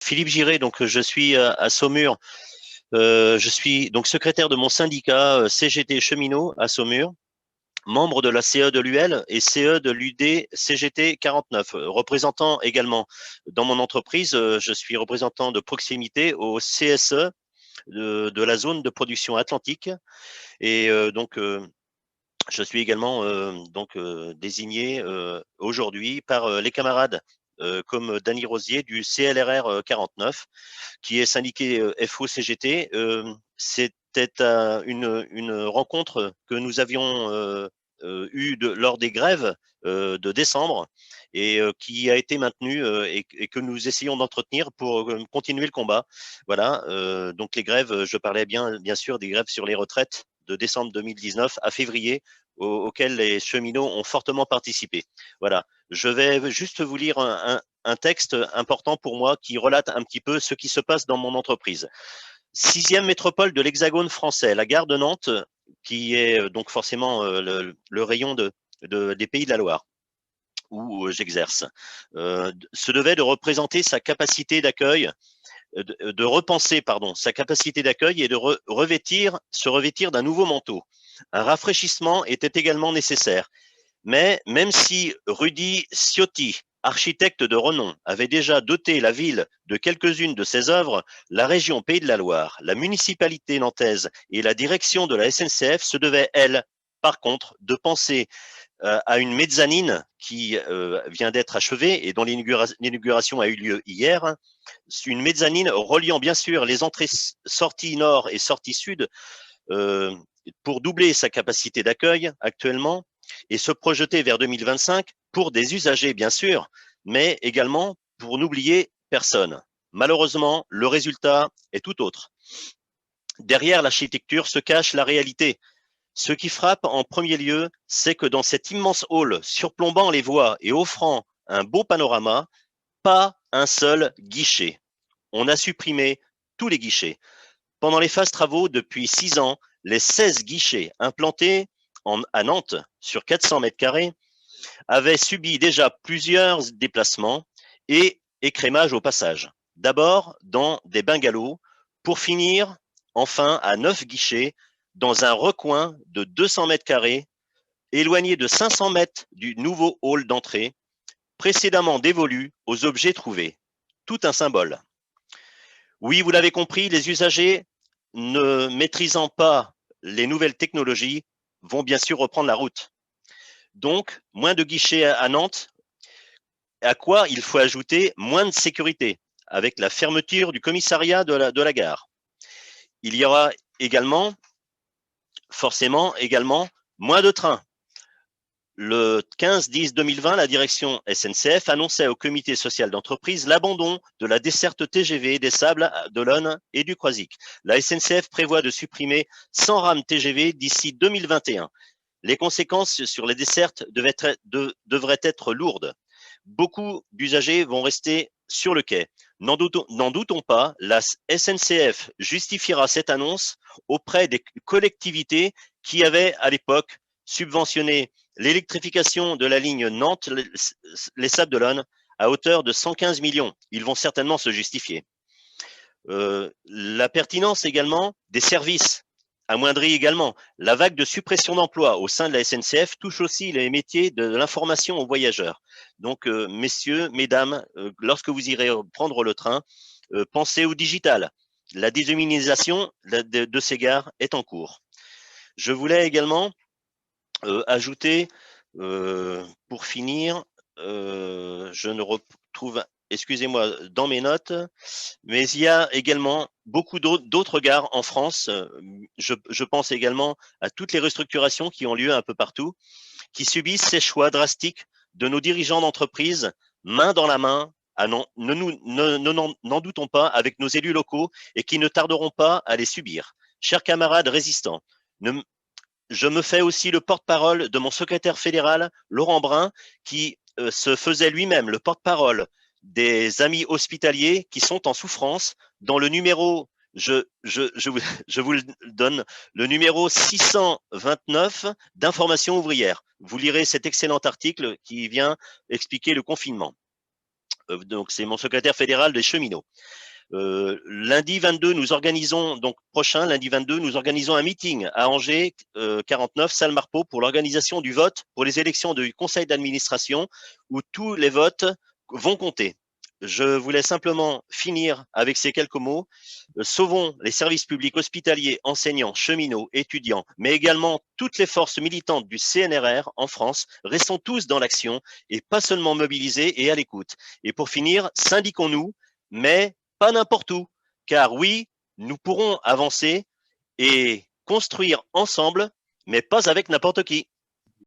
Philippe Giré, donc je suis à Saumur. Je suis donc secrétaire de mon syndicat CGT Cheminot à Saumur, membre de la CE de l'UL et CE de l'UD CGT 49, représentant également dans mon entreprise. Je suis représentant de proximité au CSE de la zone de production atlantique et je suis également désigné aujourd'hui par les camarades comme Dany Rosier du CLRR 49, qui est syndiqué FO-CGT. C'était une rencontre que nous avions eue lors des grèves de décembre et qui a été maintenue et que nous essayons d'entretenir pour continuer le combat. Voilà, donc les grèves, je parlais bien sûr des grèves sur les retraites de décembre 2019 à février, auxquelles les cheminots ont fortement participé. Voilà, je vais juste vous lire un texte important pour moi qui relate un petit peu ce qui se passe dans mon entreprise. 6e métropole de l'Hexagone français, la gare de Nantes, qui est donc forcément le rayon des Pays de la Loire où j'exerce, se devait de représenter sa capacité d'accueil, de repenser sa capacité d'accueil et de se revêtir d'un nouveau manteau. Un rafraîchissement était également nécessaire. Mais même si Rudy Ciotti, architecte de renom, avait déjà doté la ville de quelques-unes de ses œuvres, la région Pays de la Loire, la municipalité nantaise et la direction de la SNCF se devaient, elles, par contre, de penser à une mezzanine qui vient d'être achevée et dont l'inauguration a eu lieu hier. Une mezzanine reliant bien sûr les entrées sorties nord et sorties sud euh, pour doubler sa capacité d'accueil actuellement et se projeter vers 2025 pour des usagers, bien sûr, mais également pour n'oublier personne. Malheureusement, le résultat est tout autre. Derrière l'architecture se cache la réalité. Ce qui frappe en premier lieu, c'est que dans cet immense hall surplombant les voies et offrant un beau panorama, pas un seul guichet. On a supprimé tous les guichets. Pendant les phases travaux, depuis 6 ans, les 16 guichets implantés à Nantes sur 400 mètres carrés avaient subi déjà plusieurs déplacements et écrémages au passage. D'abord dans des bungalows pour finir enfin à 9 guichets dans un recoin de 200 mètres carrés éloigné de 500 mètres du nouveau hall d'entrée précédemment dévolu aux objets trouvés. Tout un symbole. Oui, vous l'avez compris, les usagers ne maîtrisant pas les nouvelles technologies vont bien sûr reprendre la route. Donc, moins de guichets à Nantes, à quoi il faut ajouter moins de sécurité avec la fermeture du commissariat de la gare. Il y aura également, forcément, moins de trains. Le 15-10-2020, la direction SNCF annonçait au comité social d'entreprise l'abandon de la desserte TGV des Sables, d'Olonne et du Croisic. La SNCF prévoit de supprimer 100 rames TGV d'ici 2021. Les conséquences sur les dessertes devraient être lourdes. Beaucoup d'usagers vont rester sur le quai. N'en doutons pas, la SNCF justifiera cette annonce auprès des collectivités qui avaient à l'époque subventionné l'électrification de la ligne Nantes-les Sables d'Olonne à hauteur de 115 millions. Ils vont certainement se justifier. La pertinence également des services amoindrit également. La vague de suppression d'emplois au sein de la SNCF touche aussi les métiers de l'information aux voyageurs. Donc, messieurs, mesdames, lorsque vous irez prendre le train, pensez au digital. La déshumanisation de ces gares est en cours. Je voulais également ajouter, pour finir, je ne retrouve, excusez-moi, dans mes notes, mais il y a également beaucoup d'autres gares en France. Je pense également à toutes les restructurations qui ont lieu un peu partout, qui subissent ces choix drastiques de nos dirigeants d'entreprise, main dans la main, n'en doutons pas, avec nos élus locaux et qui ne tarderont pas à les subir. Chers camarades résistants, je me fais aussi le porte-parole de mon secrétaire fédéral, Laurent Brun, qui se faisait lui-même le porte-parole des amis hospitaliers qui sont en souffrance dans le numéro, je vous le donne, le numéro 629 d'information ouvrière. Vous lirez cet excellent article qui vient expliquer le confinement. donc c'est mon secrétaire fédéral des cheminots. Lundi 22, nous organisons, donc prochain, lundi 22, nous organisons un meeting à Angers, 49, salle Marpeau, pour l'organisation du vote pour les élections du conseil d'administration, où tous les votes vont compter. Je voulais simplement finir avec ces quelques mots. Sauvons les services publics hospitaliers, enseignants, cheminots, étudiants, mais également toutes les forces militantes du CNRR en France. Restons tous dans l'action et pas seulement mobilisés et à l'écoute. Et pour finir, syndiquons-nous, mais pas n'importe où, car oui, nous pourrons avancer et construire ensemble, mais pas avec n'importe qui.